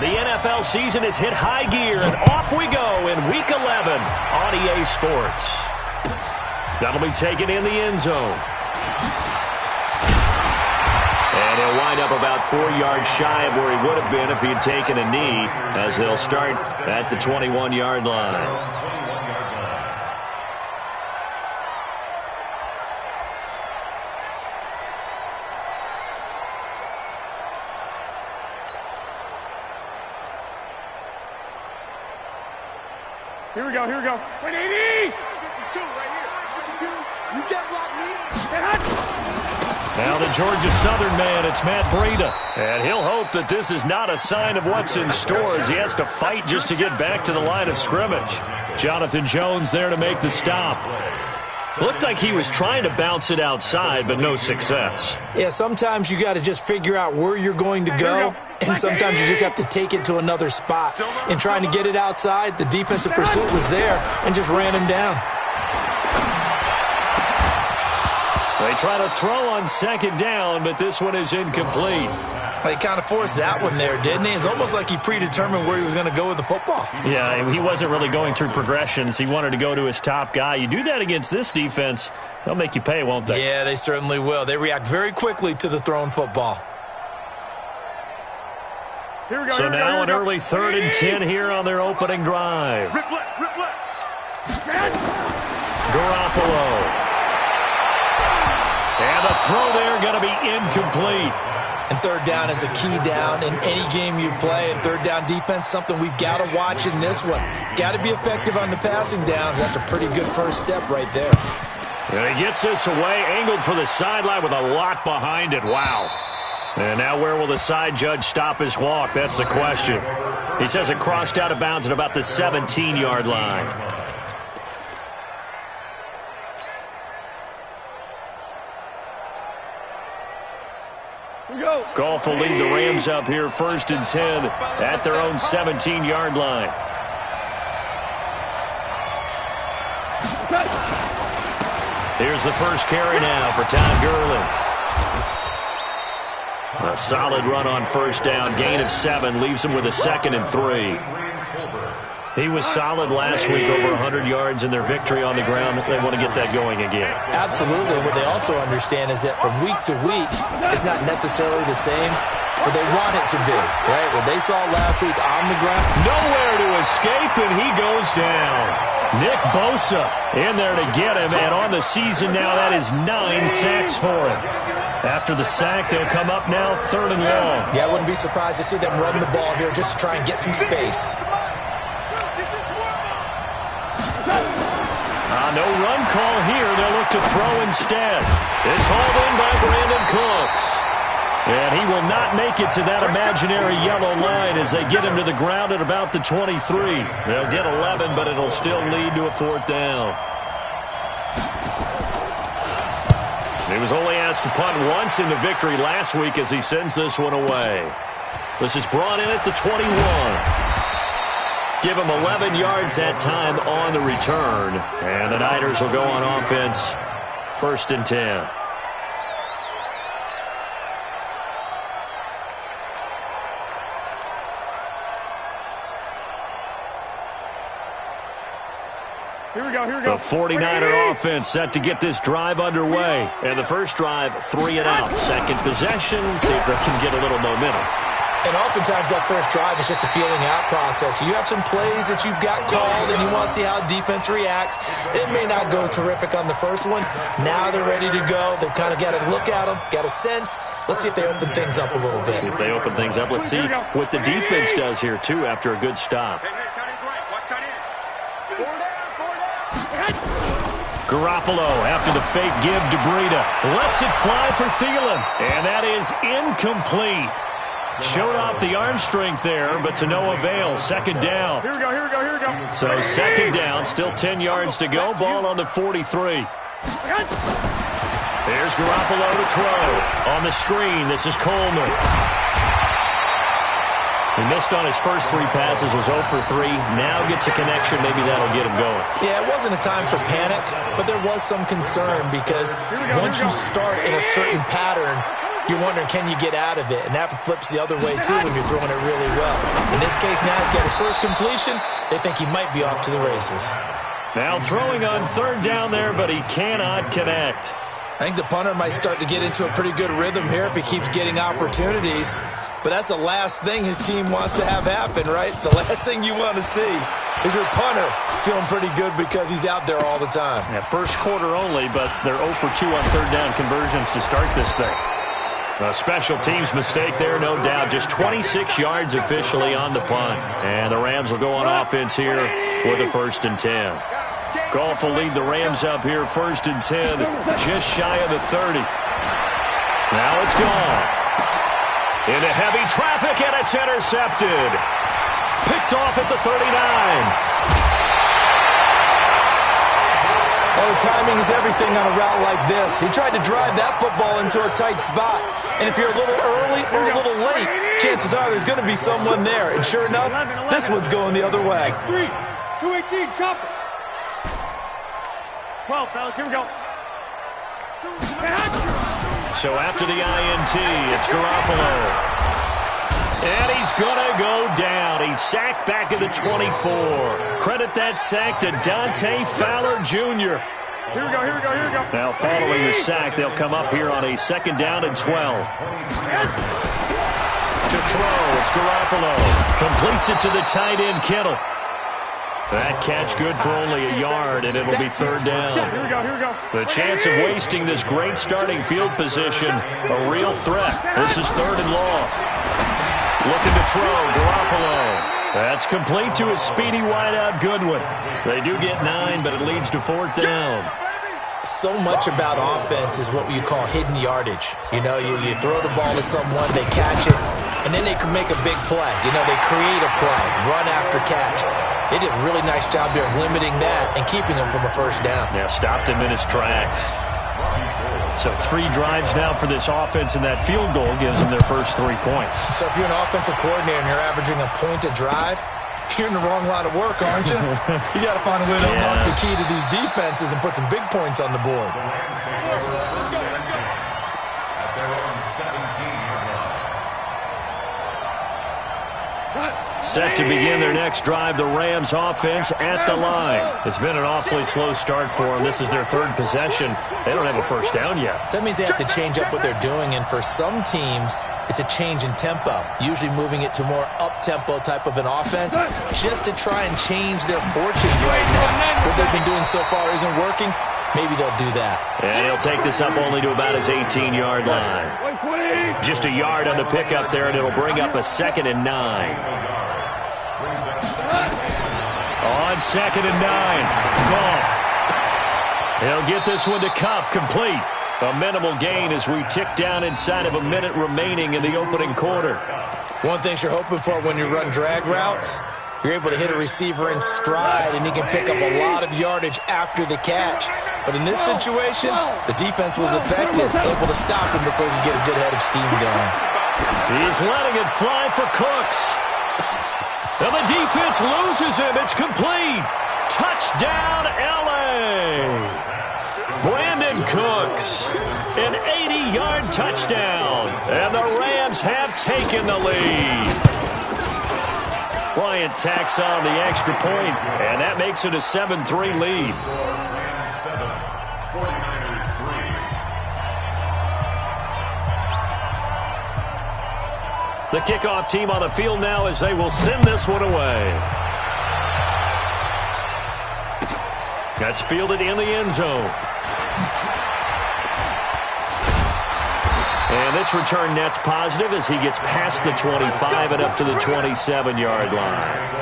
The NFL season has hit high gear, and off we go in Week 11 on EA Sports. That'll be taken in the end zone. And he'll wind up about 4 yards shy of where he would have been if he had taken a knee, as they'll start at the 21-yard line. Here we go, here we go. 180! 52 right here. You get blocked me. Now the Georgia Southern man, it's Matt Breida. And he'll hope that this is not a sign of what's in store as he has to fight just to get back to the line of scrimmage. Jonathan Jones there to make the stop. Looked like he was trying to bounce it outside, but no success. Yeah, sometimes you got to just figure out where you're going to go, and sometimes you just have to take it to another spot. In trying to get it outside, the defensive pursuit was there and just ran him down. They try to throw on second down, but this one is incomplete. He kind of forced that one there, didn't he? It's almost like he predetermined where he was going to go with the football. Yeah, he wasn't really going through progressions. He wanted to go to his top guy. You do that against this defense, they'll make you pay, won't they? Yeah, they certainly will. They react very quickly to the thrown football. Here we go, So now an early 3rd and 10 here on their opening drive. Rip left. Garoppolo. And the throw there going to be incomplete. And third down is a key down in any game you play. And third down defense, something we've got to watch in this one. Got to be effective on the passing downs. That's a pretty good first step right there. And he gets this away, angled for the sideline with a lot behind it. Wow. And now where will the side judge stop his walk? That's the question. He says it crossed out of bounds at about the 17-yard line. Goff will lead the Rams up here 1st and 10 at their own 17-yard line. Here's the first carry now for Todd Gurley. A solid run on first down, gain of 7, leaves him with a 2nd and 3. He was solid last week, over 100 yards in their victory on the ground. They want to get that going again. Absolutely. What they also understand is that from week to week, it's not necessarily the same, but they want it to be, right? What they saw last week on the ground. Nowhere to escape, and he goes down. Nick Bosa in there to get him, and on the season now, that is 9 sacks for him. After the sack, they'll come up now 3rd and long. Yeah, I wouldn't be surprised to see them run the ball here just to try and get some space. No run call here. They'll look to throw instead. It's hauled in by Brandon Cooks. And he will not make it to that imaginary yellow line as they get him to the ground at about the 23. They'll get 11, but it'll still lead to a 4th down. He was only asked to punt once in the victory last week as he sends this one away. This is brought in at the 21. Give him 11 yards that time on the return. And the Niners will go on offense, 1st and 10. Here we go. The 49er offense set to get this drive underway. And the first drive, 3 and out. Second possession, see if they can get a little momentum. And oftentimes that first drive is just a feeling out process. You have some plays that you've got called and you want to see how defense reacts. It may not go terrific on the first one. Now they're ready to go. They've kind of got to look at them, got a sense. Let's see if they open things up a little bit. See if they open things up. Let's see what the defense does here, too, after a good stop. Garoppolo, after the fake give to Breida, lets it fly for Thielen. And that is incomplete. Showed off the arm strength there, but to no avail. 2nd down. Here we go. So 2nd down, still 10 yards to go. Ball on the 43. There's Garoppolo to throw. On the screen, this is Coleman. He missed on his first 3 passes, was 0 for 3. Now gets a connection. Maybe that'll get him going. Yeah, it wasn't a time for panic, but there was some concern because once you start in a certain pattern, you're wondering, can you get out of it? And that flips the other way, too, when you're throwing it really well. In this case, now he's got his first completion. They think he might be off to the races. Now throwing on third down there, but he cannot connect. I think the punter might start to get into a pretty good rhythm here if he keeps getting opportunities. But that's the last thing his team wants to have happen, right? The last thing you want to see is your punter feeling pretty good because he's out there all the time. Yeah, first quarter only, but they're 0 for 2 on third down conversions to start this thing. A special teams mistake there, no doubt. Just 26 yards officially on the punt. And the Rams will go on offense here with a 1st and 10. Goff will lead the Rams up here, 1st and 10, just shy of the 30. Now it's Goff. Into heavy traffic, and it's intercepted. Picked off at the 39. Well, the timing is everything on a route like this. He tried to drive that football into a tight spot. And if you're a little early or a little late, chances are there's going to be someone there. And sure enough, this one's going the other way. 218, chop it. 12, fellas, here we go. So after the INT, it's Garoppolo. And he's going to go down. He's sacked back at the 24. Credit that sack to Dante Fowler Jr. Here we go, here we go, here we go. Now following the sack, they'll come up here on a 2nd down and 12. To throw, it's Garoppolo. Completes it to the tight end, Kittle. That catch good for only a yard, and it'll be 3rd down. Here we go, here we go. The chance of wasting this great starting field position, a real threat. This is 3rd and long. Looking to throw, Garoppolo. That's complete to a speedy wideout Goodwin. They do get 9, but it leads to 4th down. So much about offense is what you call hidden yardage. You know, you throw the ball to someone, they catch it, and then they can make a big play. You know, they create a play, run after catch. They did a really nice job there of limiting that and keeping him from a 1st down. Yeah, stopped him in his tracks. So 3 drives now for this offense, and that field goal gives them their first 3 points. So if you're an offensive coordinator and you're averaging a point a drive, you're in the wrong line of work, aren't you? You got to find a way to unlock the key to these defenses and put some big points on the board. Set to begin their next drive, the Rams offense at the line. It's been an awfully slow start for them. This is their 3rd possession. They don't have a 1st down yet. So that means they have to change up what they're doing, and for some teams, it's a change in tempo, usually moving it to more up-tempo type of an offense, just to try and change their fortunes right now. What they've been doing so far isn't working. Maybe they'll do that. And he'll take this up only to about his 18-yard line. Just a yard on the pickup there, and it'll bring up a 2nd and 9. On 2nd and 9, Goff. He'll get this one to Kupp, complete. A minimal gain as we tick down inside of a minute remaining in the opening quarter. One thing you're hoping for when you run drag routes, you're able to hit a receiver in stride, and he can pick up a lot of yardage after the catch. But in this situation, the defense was effective, able to stop him before he could get a good head of steam going. He's letting it fly for Cooks. And the defense loses him. It's complete. Touchdown, L.A. Brandon Cooks, an 80-yard touchdown. And the Rams have taken the lead. Bryant tacks on the extra point, and that makes it a 7-3 lead. The kickoff team on the field now as they will send this one away. That's fielded in the end zone. And this return net's positive as he gets past the 25 and up to the 27-yard line.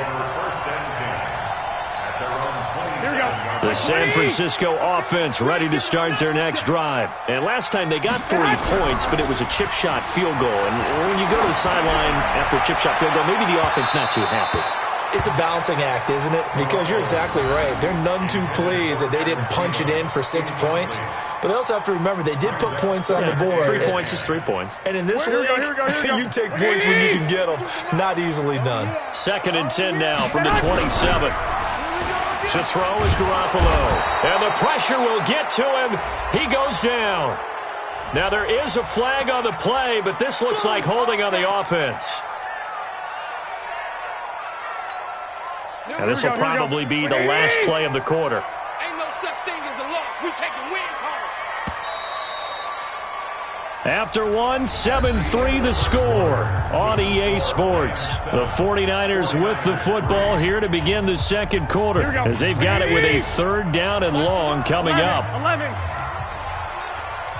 The San Francisco offense ready to start their next drive. And last time they got 3 points, but it was a chip shot field goal. And when you go to the sideline after a chip shot field goal, maybe the offense not too happy. It's a balancing act, isn't it? Because you're exactly right. They're none too pleased that they didn't punch it in for 6 points. But they also have to remember they did put points on the board. 3 points is 3 points. And in this league, you take points when you can get them. Not easily done. 2nd and 10 now from the 27. To throw is Garoppolo. And the pressure will get to him. He goes down. Now, there is a flag on the play, but this looks like holding on the offense. Now, this will probably be the last play of the quarter. Ain't no such thing as a loss. We taking wins home. After 7-3 the score on EA Sports. The 49ers with the football here to begin the second quarter as they've got it with a 3rd down and long coming up.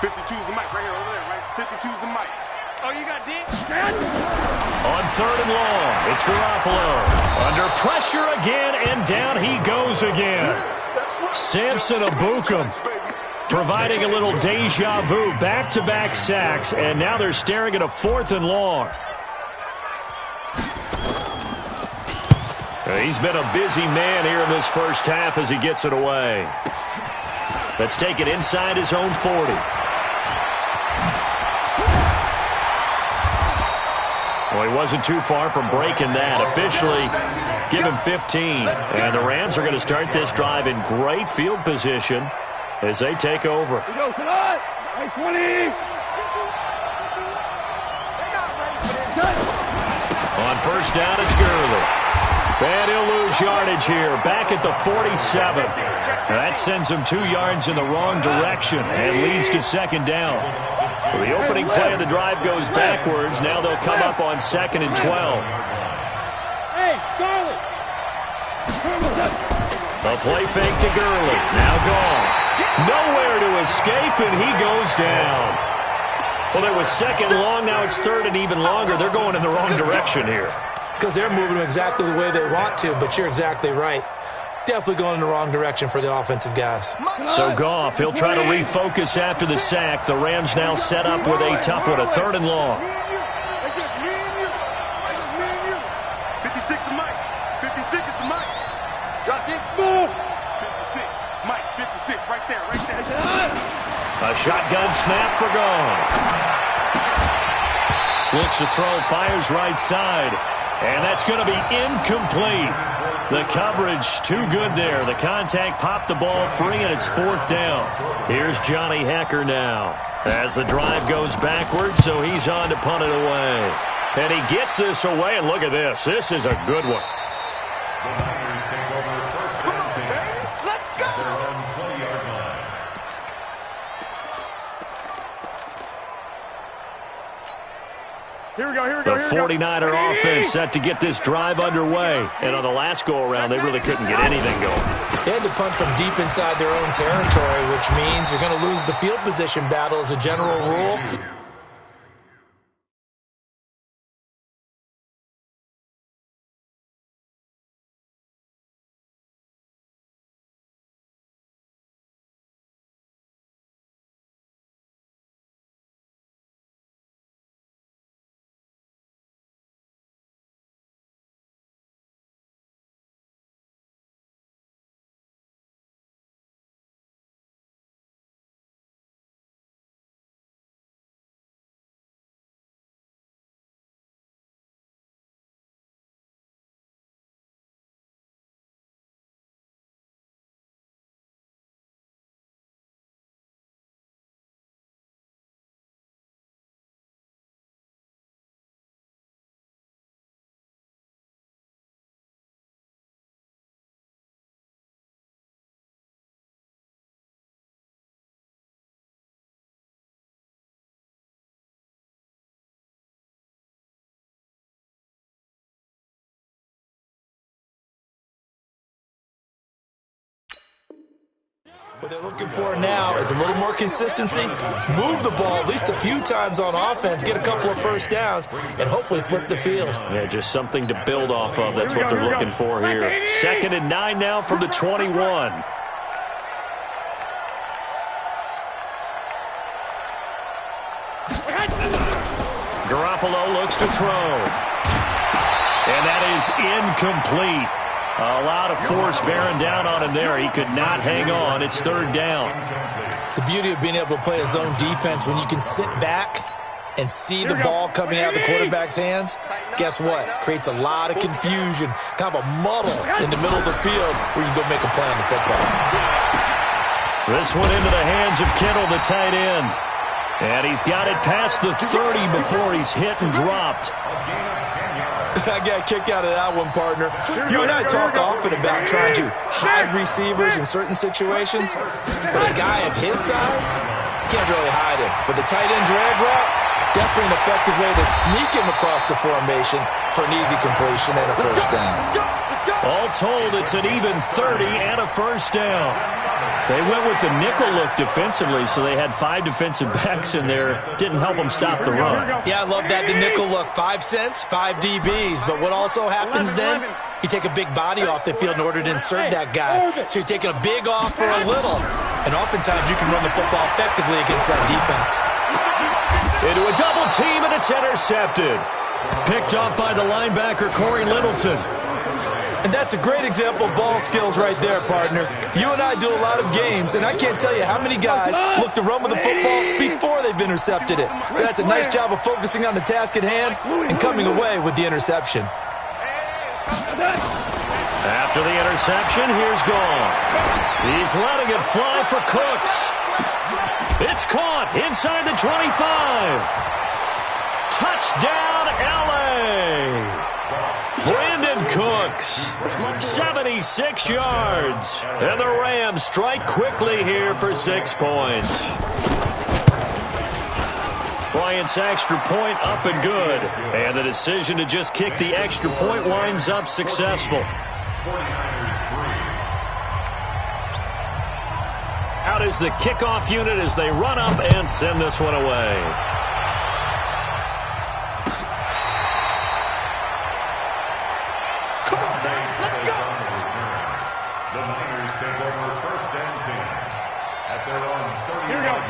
52's the mic right here over there, right? 52's the mic. Oh, you got Dick? On 3rd and long, it's Garoppolo. Under pressure again, and down he goes again. Samson Ebukam providing a little deja vu, back-to-back sacks, and now they're staring at a 4th and long. He's been a busy man here in this first half as he gets it away. Let's take it inside his own 40. Well, he wasn't too far from breaking that. Officially, give him 15. And the Rams are going to start this drive in great field position as they take over. Here we go, come on! 20! On 1st down, it's Gurley. And he'll lose yardage here, back at the 47. That sends him 2 yards in the wrong direction and leads to 2nd down. So the opening play of the drive goes backwards. Now they'll come up on 2nd and 12. Hey, Charlie! A play fake to Gurley. Now gone. Nowhere to escape, and he goes down. Well, it was 2nd long. Now it's 3rd and even longer. They're going in the wrong direction here. Because they're moving them exactly the way they want to, but you're exactly right. Definitely going in the wrong direction for the offensive guys. So Goff, he'll try to refocus after the sack. The Rams now set up with a tough one, a 3rd and long. That's just me and you. That's just me and you. 56 to Mike. 56 is the Mike. Drop this. 56. Mike, 56. Right there, right there. A shotgun snap for Goff. Looks to throw, fires right side. And that's going to be incomplete. The coverage too good there. The contact popped the ball free, and it's 4th down. Here's Johnny Hekker now as the drive goes backwards, so he's on to punt it away. And he gets this away, and look at this. This is a good one. Here we go. The 49er offense set to get this drive underway. And on the last go-around, they really couldn't get anything going. They had to punt from deep inside their own territory, which means you're going to lose the field position battle as a general rule. What they're looking for now is a little more consistency, move the ball at least a few times on offense, get a couple of 1st downs, and hopefully flip the field. Yeah, just something to build off of. That's what they're looking for here. 2nd and 9 now from the 21. Garoppolo looks to throw. And that is incomplete. A lot of force bearing down on him there. He could not hang on. It's 3rd down. The beauty of being able to play a zone defense when you can sit back and see the ball coming out of the quarterback's hands, guess what? Creates a lot of confusion, kind of a muddle in the middle of the field where you can go make a play on the football. This one into the hands of Kittle, the tight end. And he's got it past the 30 before he's hit and dropped. I got a kick out of that one, partner. You and I talk often about trying to hide receivers in certain situations, but a guy of his size can't really hide him. But the tight end drag route, definitely an effective way to sneak him across the formation for an easy completion and a first down. All told, it's an even 30 and a first down. They went with the nickel look defensively, so they had 5 defensive backs in there. Didn't help them stop the run. Yeah, I love that, the nickel look. 5 cents, 5 DBs. But what also happens then, you take a big body off the field in order to insert that guy. So you're taking a big off for a little. And oftentimes you can run the football effectively against that defense. Into a double team, and it's intercepted. Picked off by the linebacker, Corey Littleton. And that's a great example of ball skills right there, partner. You and I do a lot of games, and I can't tell you how many guys look to run with the football before they've intercepted it. So that's a nice job of focusing on the task at hand and coming away with the interception. After the interception, here's Gone. He's letting it fly for Cooks. It's caught inside the 25. Touchdown, L.A. Brandon Cooks, 76 yards. And the Rams strike quickly here for 6 points. Bryant's extra point up and good. And the decision to just kick the extra point winds up successful. Out is the kickoff unit as they run up and send this one away.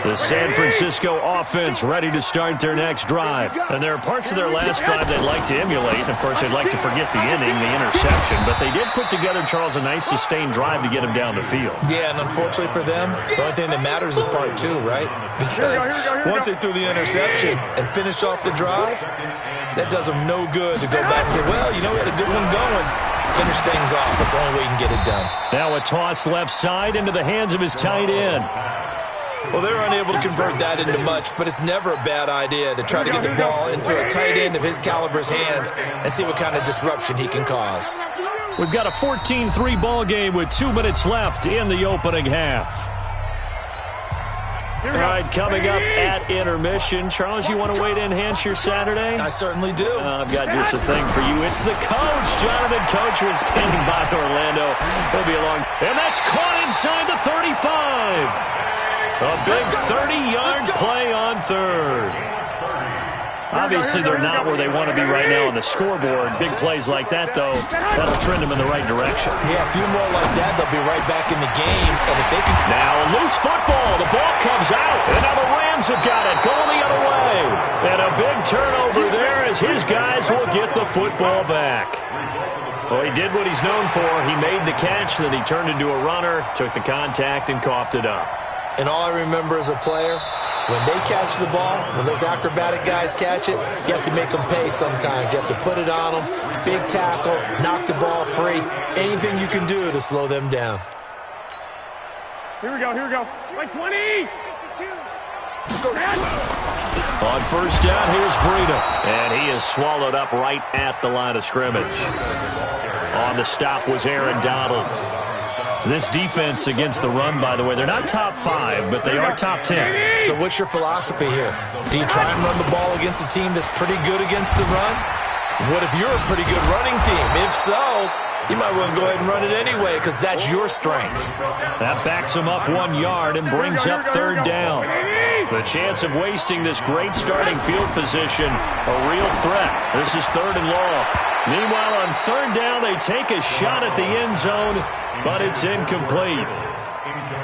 The San Francisco offense ready to start their next drive. And there are parts of their last drive they'd like to emulate. And, of course, they'd like to forget the inning, the interception. But they did put together, Charles, a nice sustained drive to get him down the field. Yeah, and unfortunately for them, the only thing that matters is part 2, right? Because once they threw the interception and finished off the drive, that does them no good to go back and say, well, you know, we had a good one going. Finish things off. That's the only way you can get it done. Now a toss left side into the hands of his tight end. Well, they're unable to convert that into much, but it's never a bad idea to try to get the ball into a tight end of his caliber's hands and see what kind of disruption he can cause. We've got a 14-3 ball game with 2 minutes left in the opening half. All right, coming up at intermission. Charles, you want to wait to enhance your Saturday? I certainly do. I've got just a thing for you. It's the coach, Jonathan Coachman, standing by Orlando. He'll be along. And that's caught inside the 35. A big 30-yard play on third. Obviously, they're not where they want to be right now on the scoreboard. Big plays like that, though, that'll trend them in the right direction. Yeah, a few more like that, they'll be right back in the game. And if they can... Now a loose football. The ball comes out. And now the Rams have got it going the other way. And a big turnover there as his guys will get the football back. Well, he did what he's known for. He made the catch, then he turned into a runner, took the contact, and coughed it up. And all I remember as a player, when they catch the ball, when those acrobatic guys catch it, you have to make them pay sometimes. You have to put it on them, big tackle, knock the ball free, anything you can do to slow them down. Here we go. Like 20! On first down, here's Breida. And he is swallowed up right at the line of scrimmage. On the stop was Aaron Donald. This defense against the run, by the way, they're not top 5, but they are top 10. So what's your philosophy here? Do you try and run the ball against a team that's pretty good against the run? What if you're a pretty good running team? If so, you might want to go ahead and run it anyway because that's your strength. That backs him up 1 yard and brings up third down. The chance of wasting this great starting field position, a real threat. This is third and long. Meanwhile, on third down, they take a shot at the end zone, but it's incomplete.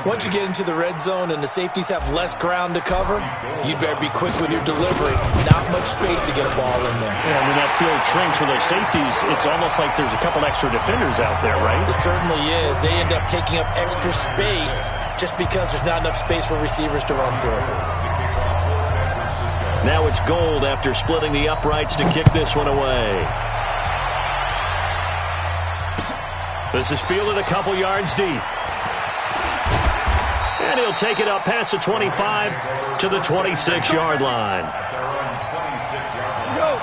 Once you get into the red zone and the safeties have less ground to cover, you better be quick with your delivery. Not much space to get a ball in there. Yeah, when that field shrinks with those safeties, it's almost like there's a couple extra defenders out there, right? It certainly is. They end up taking up extra space just because there's not enough space for receivers to run through. Now it's Gold after splitting the uprights to kick this one away. This is fielded a couple yards deep. And And he'll take it up past the 25 to the 26-yard line.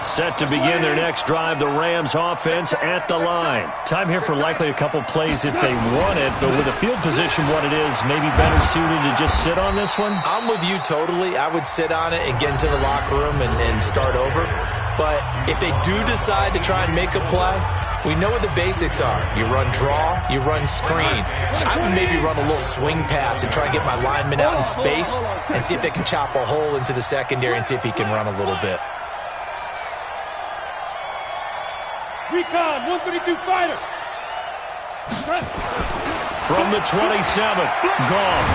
Set to begin their next drive, the Rams offense at the line. Time here for likely a couple plays if they want it, but with the field position what it is, maybe better suited to just sit on this one? I'm with you totally. I would sit on it and get into the locker room and start over. But if they do decide to try and make a play, we know what the basics are. You run draw, you run screen. I would maybe run a little swing pass and try and get my lineman out in space and see if they can chop a hole into the secondary and see if he can run a little bit. Recon, 132 fighter. From the 27, Goff.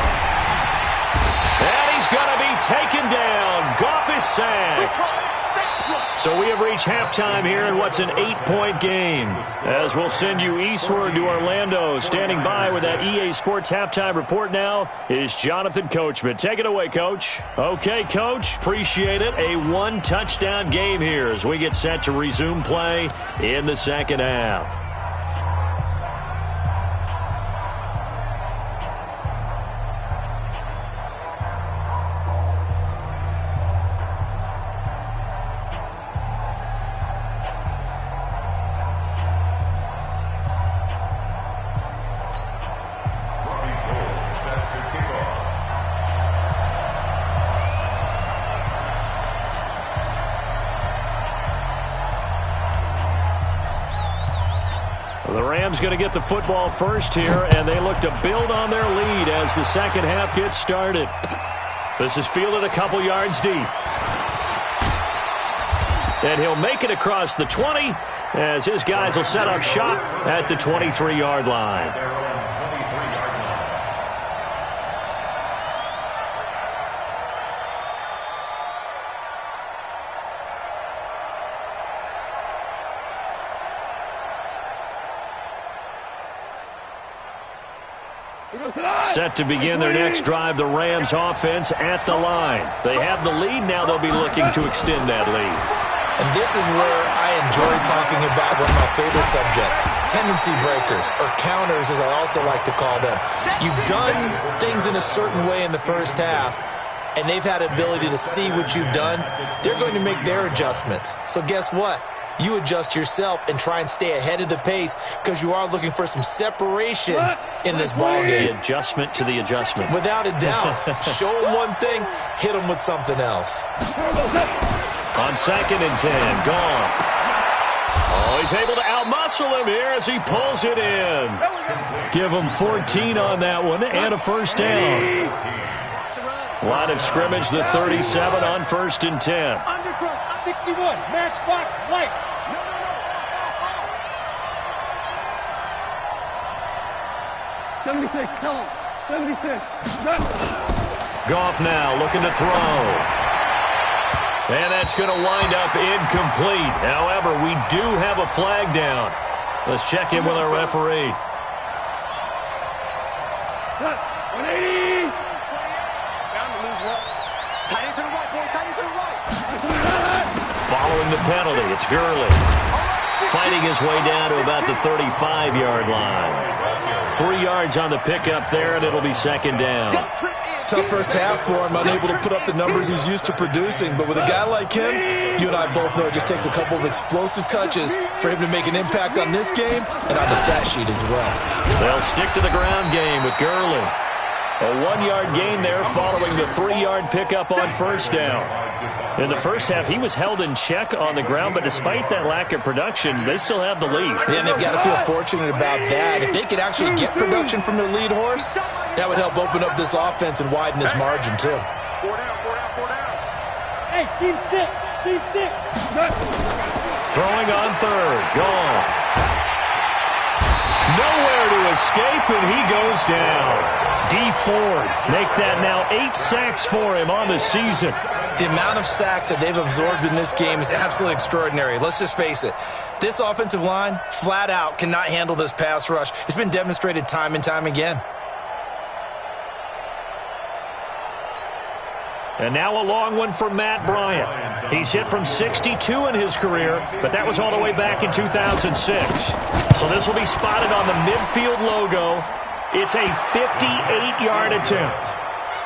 And he's going to be taken down. Goff is sacked. So we have reached halftime here in what's an 8-point game. As we'll send you eastward to Orlando. Standing by with that EA Sports halftime report now is Jonathan Coachman. Take it away, Coach. Okay, Coach. Appreciate it. A one-touchdown game here as we get set to resume play in the second half. The Rams going to get the football first here, and they look to build on their lead as the second half gets started. This is fielded a couple yards deep. And he'll make it across the 20 as his guys will set up shop at the 23-yard line. Set to begin their next drive, the Rams offense at the line. They have the lead. Now they'll be looking to extend that lead. And this is where I enjoy talking about one of my favorite subjects, tendency breakers, or counters as I also like to call them. You've done things in a certain way in the first half, and they've had the ability to see what you've done. They're going to make their adjustments. So guess what? You adjust yourself and try and stay ahead of the pace because you are looking for some separation in this ball game. The adjustment to the adjustment. Without a doubt. Show them one thing, hit them with something else. On 2nd and 10, Goff. Oh, he's able to outmuscle him here as he pulls it in. Give him 14 on that one and a first down. Line of scrimmage, the 37 on 1st and 10. 61, matchbox, light. 76, tell him. 76. Goff now looking to throw. And that's going to wind up incomplete. However, we do have a flag down. Let's check in with our referee. 180. Down to lose one. Tight end to the right, boy. Tight end to the right. Following the penalty, it's Gurley. Fighting his way down to about the 35-yard line. 3 yards on the pickup there, and it'll be second down. Tough first half for him, unable to put up the numbers he's used to producing. But with a guy like him, you and I both know it just takes a couple of explosive touches for him to make an impact on this game and on the stat sheet as well. They'll stick to the ground game with Gurley. A 1-yard gain there following the 3-yard pickup on first down. In the first half, he was held in check on the ground, but despite that lack of production, they still have the lead. Yeah, and they've got to feel fortunate about that. If they could actually get production from their lead horse, that would help open up this offense and widen this margin, too. 4 down, 4 down, 4 down. Hey, team 6. Throwing on third. Goff. Nowhere to escape, and he goes down. D Ford make that now 8 sacks for him on the season. The amount of sacks that they've absorbed in this game is absolutely extraordinary. Let's just face it. This offensive line, flat out, cannot handle this pass rush. It's been demonstrated time and time again. And now a long one for Matt Bryant. He's hit from 62 in his career, but that was all the way back in 2006. So this will be spotted on the midfield logo. It's a 58-yard attempt.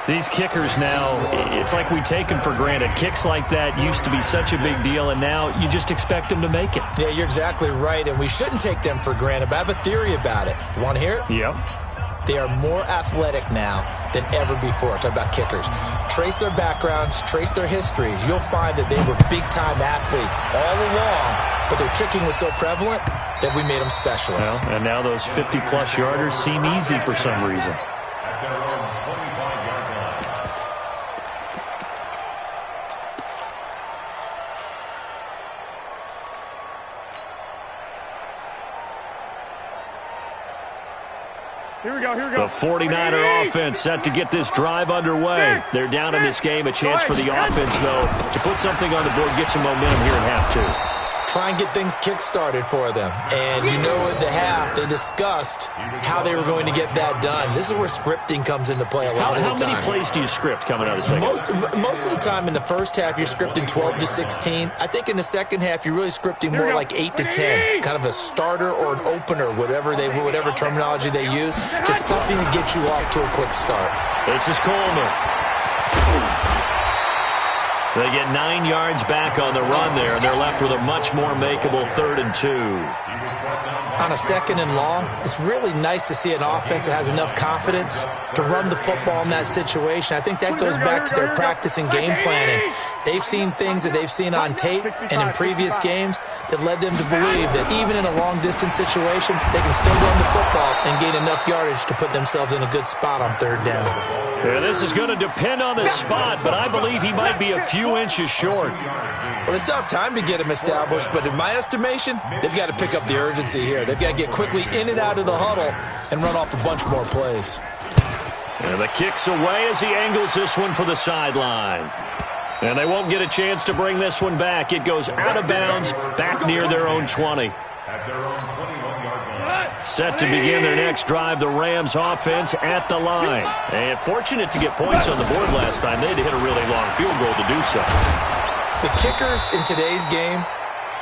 These kickers now, it's like we take them for granted. Kicks like that used to be such a big deal, and now you just expect them to make it. Yeah, you're exactly right, and we shouldn't take them for granted, but I have a theory about it. You want to hear it? Yep. They are more athletic now than ever before. Talk about kickers. Trace their backgrounds, trace their histories. You'll find that they were big-time athletes all along, but their kicking was so prevalent that we made them specialists. Well, and now those 50-plus yarders seem easy for some reason. Here we go, here we go. The 49er offense set to get this drive underway. They're down in this game. A chance for the offense, though, to put something on the board, get some momentum here in half two. Try and get things kick-started for them. And you know at the half, they discussed how they were going to get that done. This is where scripting comes into play a lot of the time. How many plays do you script coming out of the second? Most of the time in the first half, you're scripting 12 to 16. I think in the second half, you're really scripting more like 8 to 10. Kind of a starter or an opener, whatever terminology they use. Just something to get you off to a quick start. This is Coleman. They get 9 yards back on the run there, and they're left with a much more makeable 3rd and 2. On a 2nd and long, it's really nice to see an offense that has enough confidence to run the football in that situation. I think that goes back to their practice and game planning. They've seen things that they've seen on tape and in previous games that led them to believe that even in a long-distance situation, they can still run the football and gain enough yardage to put themselves in a good spot on 3rd down. Yeah, this is going to depend on the spot, but I believe he might be a few inches short. Well, they still have time to get him established, but in my estimation, they've got to pick up the urgency here. They've got to get quickly in and out of the huddle and run off a bunch more plays. And the kick's away as he angles this one for the sideline. And they won't get a chance to bring this one back. It goes out of bounds, back near their own 20. Set to begin their next drive, the Rams offense at the line. And fortunate to get points on the board last time. They had to hit a really long field goal to do so. The kickers in today's game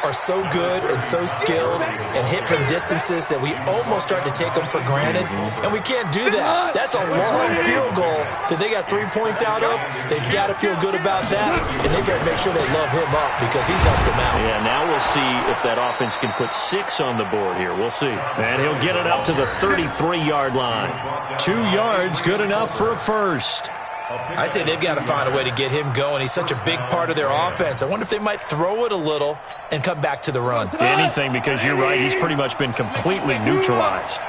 are so good and so skilled and hit from distances that we almost start to take them for granted, and we can't do that. That's a long field goal that they got 3 points out of. They've got to feel good about that, and they better make sure they love him up because he's helped them out. Yeah, now we'll see if that offense can put 6 on the board here. We'll see. And he'll get it up to the 33-yard line. 2 yards, good enough for a first. I'd say they've got to find a way to get him going. He's such a big part of their offense. I wonder if they might throw it a little and come back to the run. Anything, because you're right, he's pretty much been completely neutralized.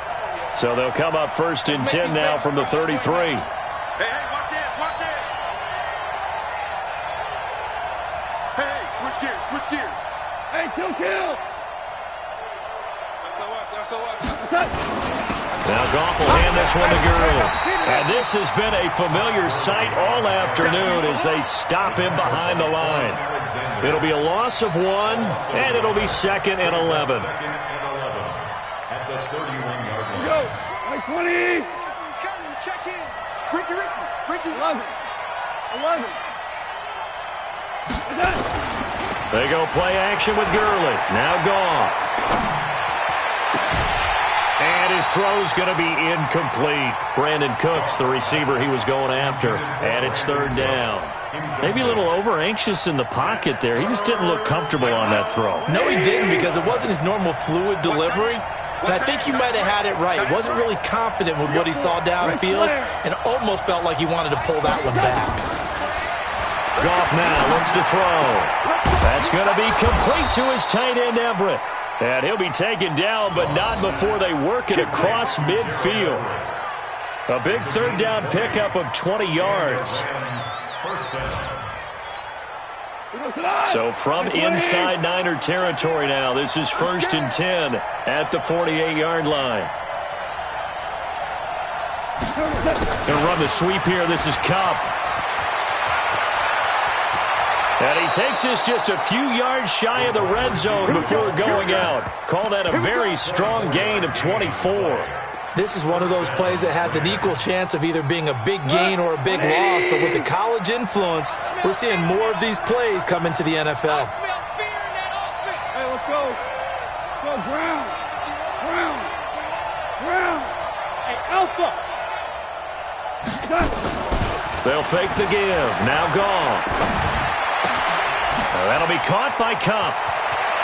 So they'll come up 1st and 10 now from the 33. Hey, watch it, watch it. Hey, switch gears. Hey, kill. That's us. Now Goff will hand this one to Gurley. And this has been a familiar sight all afternoon as they stop him behind the line. It'll be a loss of 1, and it'll be 2nd and 11. Go. 20. Check in. Ricky. 11. They go play action with Gurley. Now Goff. And his throw's going to be incomplete. Brandon Cooks, the receiver he was going after. And it's 3rd down. Maybe a little over-anxious in the pocket there. He just didn't look comfortable on that throw. No, he didn't, because it wasn't his normal fluid delivery. But I think you might have had it right. He wasn't really confident with what he saw downfield and almost felt like he wanted to pull that one back. Goff now looks to throw. That's going to be complete to his tight end, Everett. And he'll be taken down, but not before they work it across midfield. A big 3rd down pickup of 20 yards. So from inside Niner territory now, this is 1st and 10 at the 48-yard line. Gonna run the sweep here. This is Kupp. And he takes this just a few yards shy of the red zone before going out. Call that a very strong gain of 24. This is one of those plays that has an equal chance of either being a big gain or a big loss. But with the college influence, we're seeing more of these plays come into the NFL. Hey, let's go. Go, Brown. Hey, Alpha. They'll fake the give. Now gone. That'll be caught by Kupp.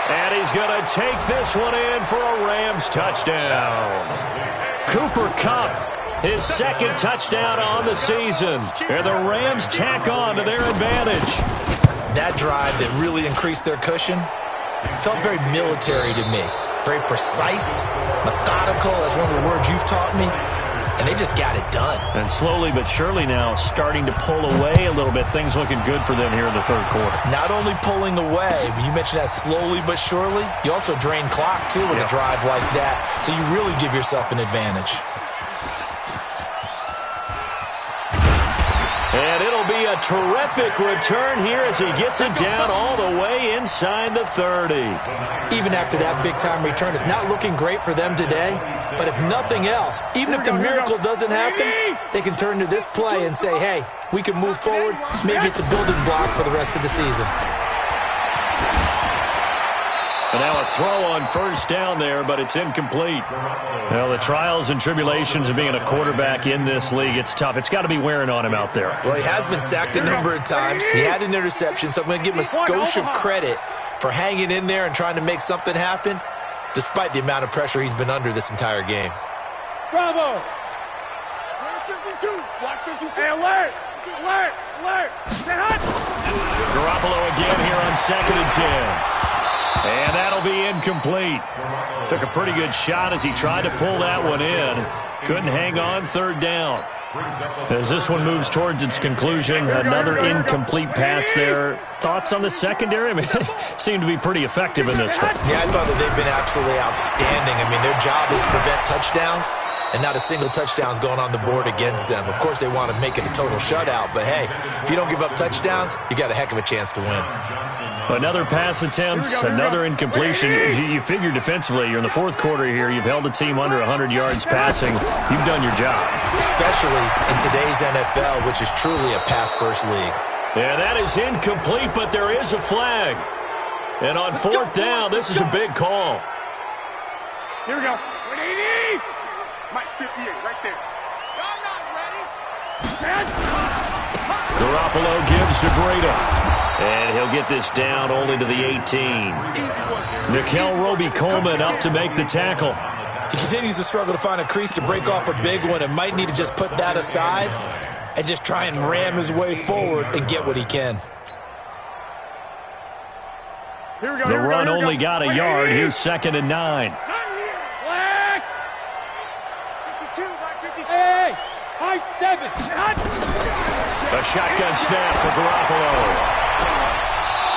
And he's going to take this one in for a Rams touchdown. Cooper Kupp, his second touchdown on the season. And the Rams tack on to their advantage. That drive that really increased their cushion felt very military to me. Very precise, methodical. That's one of the words you've taught me. And they just got it done. And slowly but surely now starting to pull away a little bit. Things looking good for them here in the third quarter. Not only pulling away, but you mentioned that slowly but surely. You also drain clock, too, with a drive like that. So you really give yourself an advantage. And it'll be a terrific return here as he gets it down all the way inside the 30. Even after that big-time return, it's not looking great for them today. But if nothing else, even if the miracle doesn't happen, they can turn to this play and say, hey, we can move forward. Maybe it's a building block for the rest of the season. And now a throw on first down there, but it's incomplete. Well, the trials and tribulations of being a quarterback in this league, it's tough. It's got to be wearing on him out there. Well, he has been sacked a number of times. He had an interception, so I'm going to give him a skosh of credit for hanging in there and trying to make something happen, despite the amount of pressure he's been under this entire game. Bravo! 52. Watch 52. Hey, alert! Alert! Alert! Stay hot! Garoppolo again here on 2nd and 10. And that'll be incomplete. Took a pretty good shot as he tried to pull that one in. Couldn't hang on, 3rd down. As this one moves towards its conclusion, another incomplete pass there. Thoughts on the secondary? I mean, they seem to be pretty effective in this one. Yeah, I thought that they've been absolutely outstanding. I mean, their job is to prevent touchdowns, and not a single touchdown's going on the board against them. Of course, they want to make it a total shutout, but hey, if you don't give up touchdowns, you got a heck of a chance to win. Another pass attempt, another incompletion. You figure defensively, you're in the 4th quarter here. You've held the team under 100 yards passing. You've done your job. Especially in today's NFL, which is truly a pass-first league. Yeah, that is incomplete, but there is a flag. And on 4th down, this is a big call. Here we go. 180! Mike, 58, right there. I'm not ready. Garoppolo gives to Breda. And he'll get this down only to the 18. Nickel Roby-Coleman up to make the tackle. He continues to struggle to find a crease to break off a big one and might need to just put that aside and just try and ram his way forward and get what he can. Here we go. The run only got a yard. Here's 2nd and 9. Flag! 52, Mike, 52. Hey! High 7! A shotgun snap for Garoppolo.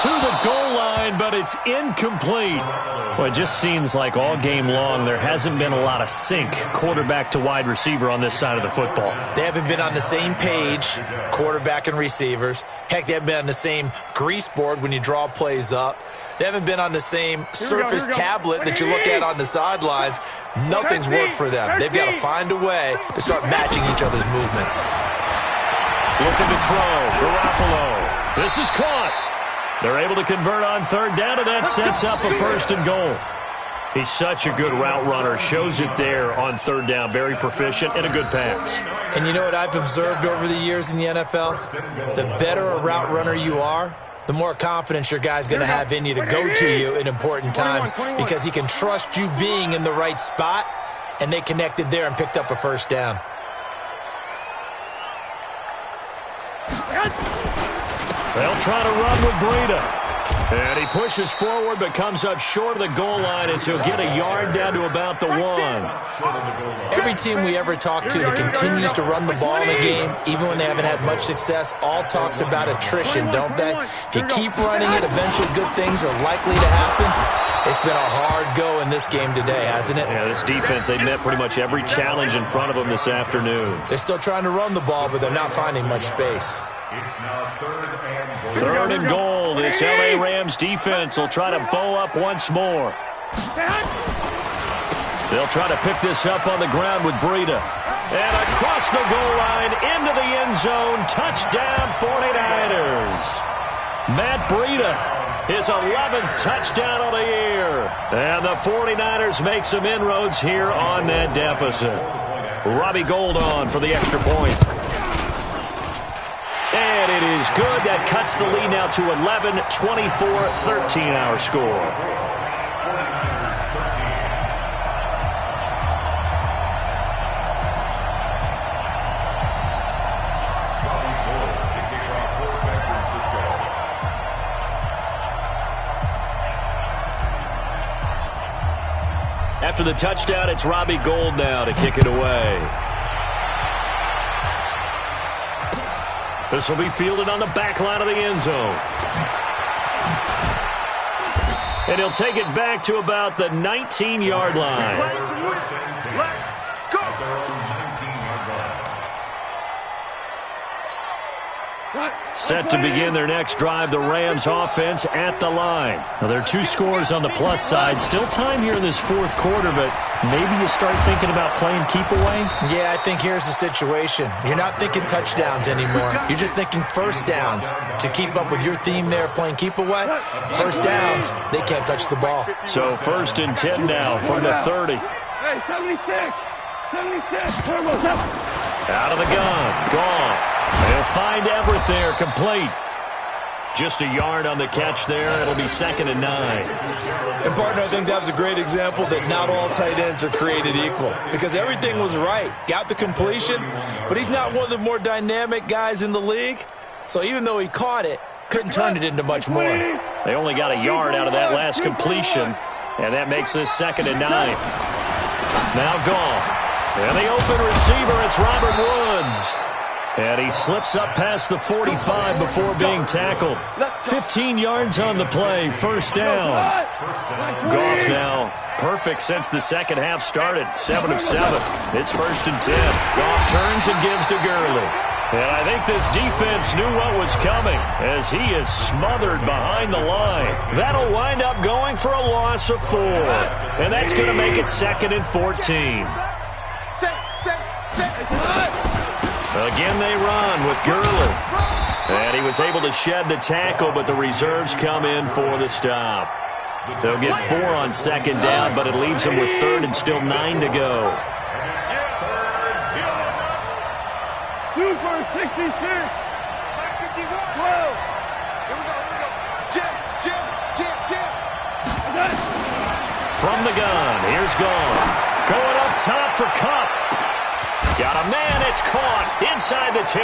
To the goal line, but it's incomplete. Well, it just seems like all game long there hasn't been a lot of sync quarterback to wide receiver on this side of the football. They haven't been on the same page, quarterback and receivers. Heck, they haven't been on the same grease board when you draw plays up. They haven't been on the same surface tablet that you look at on the sidelines. Nothing's worked for them. They've got to find a way to start matching each other's movements. Looking to throw. Garoppolo. This is caught. They're able to convert on 3rd down, and that sets up a 1st and goal. He's such a good route runner. Shows it there on 3rd down. Very proficient and a good pass. And you know what I've observed over the years in the NFL? The better a route runner you are, the more confidence your guy's going to have in you to go to you in important times because he can trust you being in the right spot, and they connected there and picked up a 1st down. They'll try to run with Breda. And he pushes forward but comes up short of the goal line as he'll get a yard down to about the 1. Every team we ever talk to that continues to run the ball in a game, even when they haven't had much success, all talks about attrition, don't they? If you keep running it, eventually good things are likely to happen. It's been a hard go in this game today, hasn't it? Yeah, this defense, they've met pretty much every challenge in front of them this afternoon. They're still trying to run the ball, but they're not finding much space. Third and goal. This LA Rams defense will try to bow up once more. They'll try to pick this up on the ground with Breda. And across the goal line, into the end zone. Touchdown, 49ers. Matt Breda, his 11th touchdown of the year. And the 49ers make some inroads here on that deficit. Robbie Gould on for the extra point. and it is good. That cuts the lead now to 11, 24-13 our score. After the touchdown, it's Robbie Gould now to kick it away. This will be fielded on the back line of the end zone. And he'll take it back to about the 19-yard line. Let's go. Set to begin their next drive, the Rams offense at the line. Now, there are 2 scores on the plus side. Still time here in this fourth quarter, but maybe you start thinking about playing keep away? Yeah, I think here's the situation. You're not thinking touchdowns anymore. You're just thinking first downs. To keep up with your theme there, playing keep away, first downs, they can't touch the ball. So 1st and 10 now from the 30. Hey, 76. 76. Out of the gun. Goff. They'll find Everett there, complete. Just a yard on the catch there. It'll be 2nd and 9. And, partner, I think that was a great example that not all tight ends are created equal. Because everything was right. Got the completion, but he's not one of the more dynamic guys in the league. So even though he caught it, couldn't turn it into much more. They only got a yard out of that last completion, and that makes this 2nd and 9. Now Goff. And the open receiver, it's Robert Woods. And he slips up past the 45 before being tackled. 15 yards on the play, first down. Goff now perfect since the second half started, 7 of 7. It's 1st and 10. Goff turns and gives to Gurley. And I think this defense knew what was coming as he is smothered behind the line. That'll wind up going for a loss of 4. And that's going to make it 2nd and 14. Again they run with Gurley. And he was able to shed the tackle, but the reserves come in for the stop. They'll get 4 on 2nd down, but it leaves them with 3rd and still 9 to go. Super 66. 12. From the gun, here's Goff. Going up top for Kupp. Got a man, it's caught inside the 10.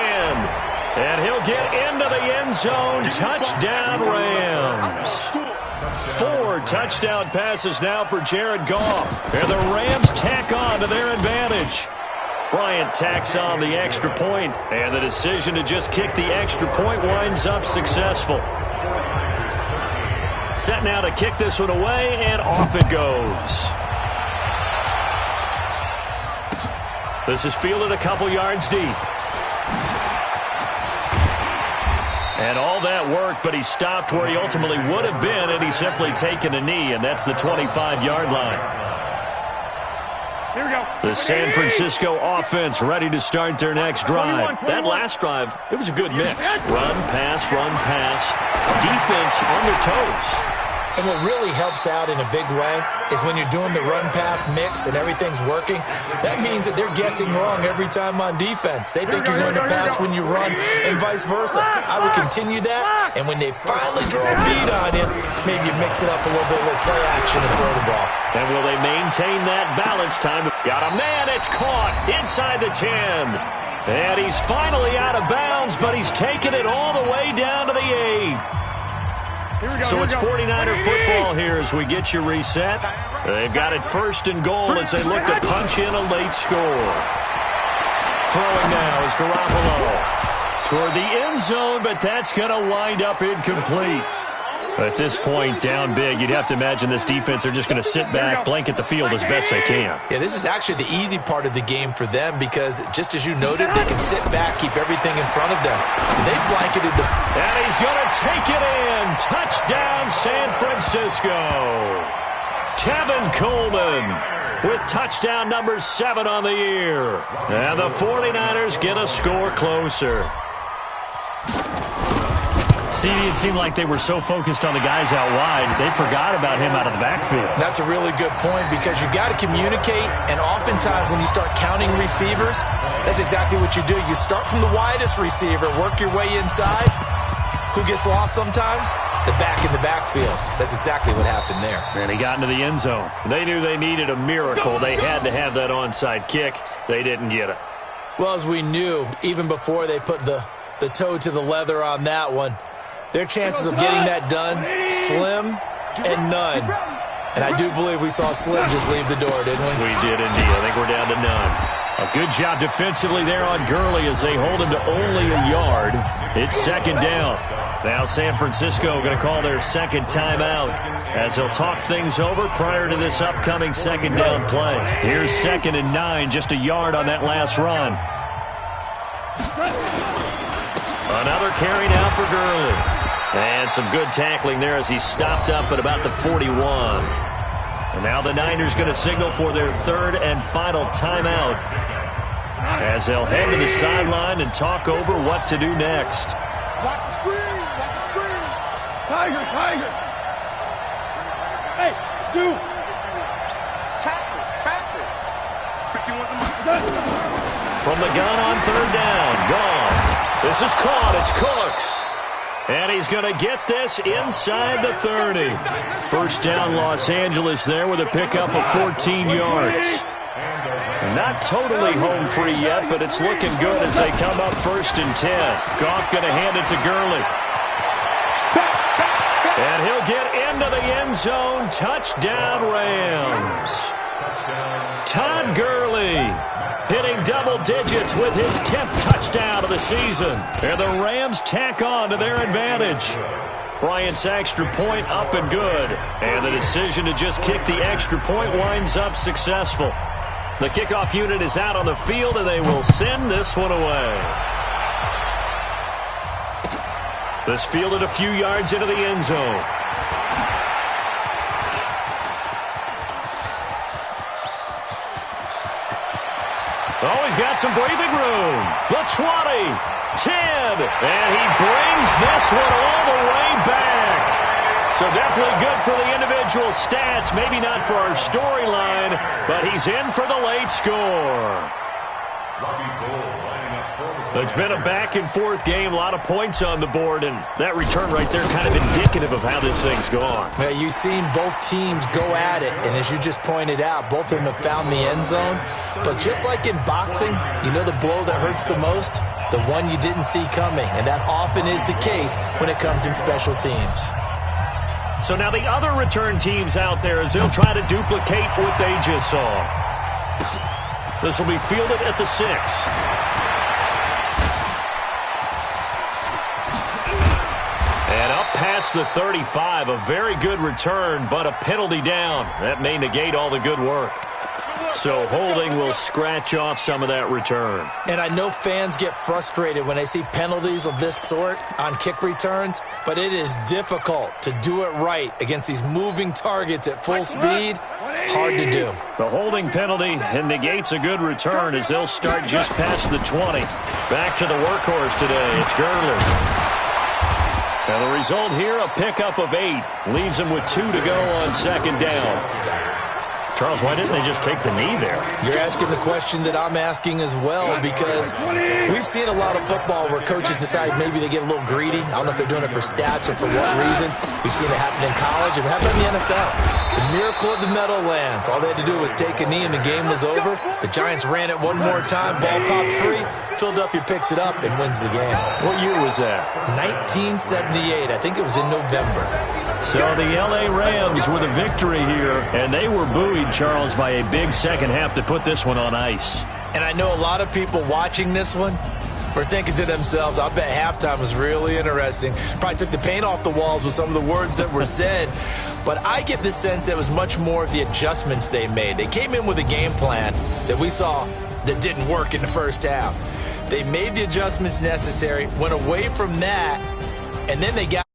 And he'll get into the end zone. Touchdown, Rams. 4 touchdown passes now for Jared Goff. And the Rams tack on to their advantage. Bryant tacks on the extra point, and the decision to just kick the extra point winds up successful. Set now to kick this one away, and off it goes. This is fielded a couple yards deep. And all that work, but he stopped where he ultimately would have been, and he's simply taken a knee, and that's the 25-yard line. Here we go. The San Francisco offense ready to start their next drive. That last drive, it was a good mix. Run, pass, defense on their toes. And what really helps out in a big way is when you're doing the run-pass mix and everything's working, that means that they're guessing wrong every time on defense. They think you're going to pass when you run and vice versa. I would continue that, and when they finally draw a bead on you, maybe you mix it up a little bit, a little play action and throw the ball. And will they maintain that balance time? Got a man, it's caught inside the 10. And he's finally out of bounds, but he's taken it all the way down to the 8. So it's 49er football here as we get you reset. They've got it 1st and goal as they look to punch in a late score. Throwing now is Garoppolo toward the end zone, but that's going to wind up incomplete. At this point, down big, you'd have to imagine this defense are just going to sit back, blanket the field as best they can. Yeah, this is actually the easy part of the game for them because, just as you noted, they can sit back, keep everything in front of them. They've blanketed the... And he's going to take it in. Touchdown, San Francisco. Tevin Coleman with touchdown number 7 on the year. And the 49ers get a score closer. Stevie, it seemed like they were so focused on the guys out wide, they forgot about him out of the backfield. That's a really good point because you've got to communicate, and oftentimes when you start counting receivers, that's exactly what you do. You start from the widest receiver, work your way inside. Who gets lost sometimes? The back in the backfield. That's exactly what happened there. And he got into the end zone. They knew they needed a miracle. They had to have that onside kick. They didn't get it. Well, as we knew, even before they put the toe to the leather on that one, their chances of getting that done, slim and none. And I do believe we saw Slim just leave the door, didn't we? We did indeed. I think we're down to none. A good job defensively there on Gurley as they hold him to only a yard. It's second down. Now San Francisco going to call their second timeout as they'll talk things over prior to this upcoming second down play. Here's 2nd and 9, just a yard on that last run. Another carry now for Gurley. And some good tackling there as he stopped up at about the 41. And now the Niners going to signal for their 3rd and final timeout as they'll head to the sideline and talk over what to do next. Watch the screen. Watch the screen. Tiger, Tiger. Hey, 2. Tackle. 51's a mark. From the gun on 3rd down. Gone. This is caught. It's Cooks. And he's going to get this inside the 30. First down, Los Angeles there with a pickup of 14 yards. Not totally home free yet, but it's looking good as they come up 1st and 10. Goff going to hand it to Gurley. And he'll get into the end zone. Touchdown, Rams. Todd Gurley hitting double digits with his 10th touchdown of the season. And the Rams tack on to their advantage. Bryant's extra point up and good. And the decision to just kick the extra point winds up successful. The kickoff unit is out on the field, and they will send this one away. This fielded a few yards into the end zone. Oh, he's got some breathing room. The 20, 10, and he brings this one all the way back. So definitely good for the individual stats. Maybe not for our storyline, but he's in for the late score. It's been a back-and-forth game, a lot of points on the board, and that return right there kind of indicative of how this thing's gone. Yeah, you've seen both teams go at it, and as you just pointed out, both of them have found the end zone. But just like in boxing, you know the blow that hurts the most? The one you didn't see coming, and that often is the case when it comes in special teams. So now the other return teams out there as they'll try to duplicate what they just saw. This will be fielded at the 6. And up past the 35, a very good return, but a penalty down. That may negate all the good work. So holding will scratch off some of that return. And I know fans get frustrated when they see penalties of this sort on kick returns, but it is difficult to do it right against these moving targets at full speed. Hard to do. The holding penalty negates a good return as they'll start just past the 20. Back to the workhorse today. It's Gurley. Now the result here, a pickup of 8. Leaves them with 2 to go on 2nd down. Charles, why didn't they just take the knee there? You're asking the question that I'm asking as well, because we've seen a lot of football where coaches decide maybe they get a little greedy. I don't know if they're doing it for stats or for what reason. We've seen it happen in college and it happened in the NFL. The miracle of the Meadowlands. All they had to do was take a knee and the game was over. The Giants ran it one more time, ball popped free. Philadelphia picks it up and wins the game. What year was that? 1978. I think it was in November. So the L.A. Rams with a victory here, and they were buoyed, Charles, by a big second half to put this one on ice. And I know a lot of people watching this one were thinking to themselves, I bet halftime was really interesting. Probably took the paint off the walls with some of the words that were said. But I get the sense that it was much more of the adjustments they made. They came in with a game plan that we saw that didn't work in the first half. They made the adjustments necessary, went away from that, and then they got